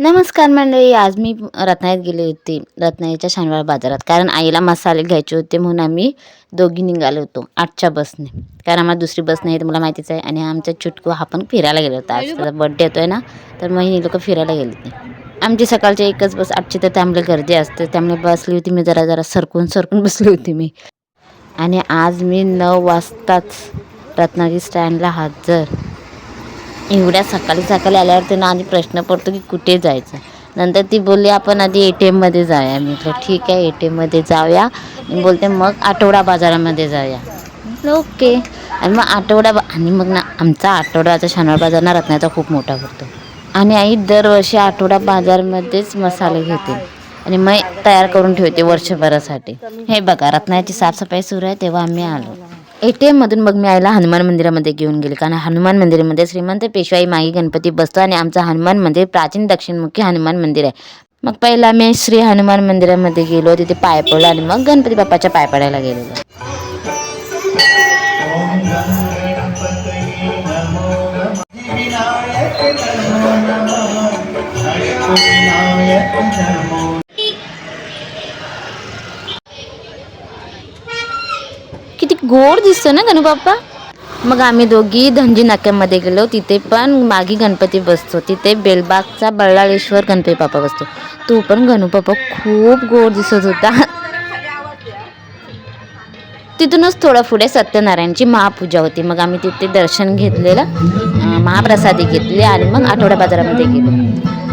नमस्कार मंडळी, आज मी रत्नागिरीत गेले होते. रत्नागिरीच्या शनिवार बाजारात, कारण आईला मसाले घ्यायचे होते म्हणून आम्ही दोघी निघालो होतो 8च्या बसने. कारण आम्हाला दुसरी बस नाही, तुम्हाला माहितीच आहे. आणि आमचा चुटकू हा पण फिरायला गेला होता. आज त्याचा बड्डे येतोय ना, तर मग ही लोक फिरायला गेली होती. आमची सकाळची एकच बस 8ची, तर त्यामुळे गर्दी असते. त्यामुळे बसली होती मी, जरा सरकून बसली होती मी. आणि आज मी 9 वाजताच रत्नागिरी स्टँडला हजर. एवढ्या सकाळी आल्यावर त्यांना आधी प्रश्न पडतो की कुठे जायचं. नंतर ती बोलली आपण आधी ATM मध्ये जाऊया. मी म्हटलं ठीक आहे, ATM मध्ये जाऊया. मी बोलते मग आठवडा बाजारामध्ये जाऊया. म्हटलं ओके. आणि मग आणि मग ना आमचा आठवड्याचा शनिवार बाजार ना रत्नागिरीचा खूप मोठा भरतो. आणि आई दरवर्षी आठवडा बाजारमध्येच मसाले घेते आणि मग तयार करून ठेवते वर्षभरासाठी. हे बघा, रत्नागिरीची साफसफाई सुरू आहे तेव्हा आम्ही आलो. ATM मधून मग मी आईला हनुमान मंदिरामध्ये घेऊन गेले, कारण हनुमान मंदिरामध्ये श्रीमंत पेशवाई माई गणपती बसतो आणि आमचं हनुमान मंदिर प्राचीन दक्षिणमुखी हनुमान मंदिर आहे. मग पहिला मी श्री हनुमान मंदिरामध्ये गेलो, तिथे पाय पडलो आणि मग गणपती बाप्पाच्या पाय पडायला गेलेलो. किती गोड दिसतो ना गणू बाप्पा. मग आम्ही दोघी धनजी नाक्यामध्ये गेलो. तिथे पण मागी गणपती बसतो. तिथे बेलबागचा बल्लाळेश्वर गणपती बाप्पा बसतो. तो पण गणू बाप्पा खूप गोड दिसत होता. तिथूनच थोडं पुढे सत्यनारायणची महापूजा होती. मग आम्ही तिथे दर्शन घेतलेलं, महाप्रसादी घेतली आणि मग आठवडा बाजारामध्ये गेलो.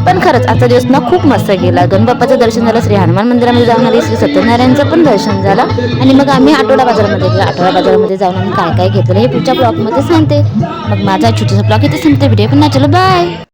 पण खरंच आजचा दिवस ना खूप मस्त गेला. गणबाप्पाचं दर्शन झालं, श्री हनुमान मंदिरामध्ये जाऊन आली, श्री सत्यनारायणचं पण दर्शन झालं आणि मग आम्ही आठवडा बाजारामध्ये गेलो. आठवडा बाजारामध्ये जाऊन आम्ही काय काय घेतलं हे पुढच्या ब्लॉगमध्ये सांगते. मग माझा छोटासा ब्लॉग इथे संपते. व्हिडिओ पण ना, चलो बाय.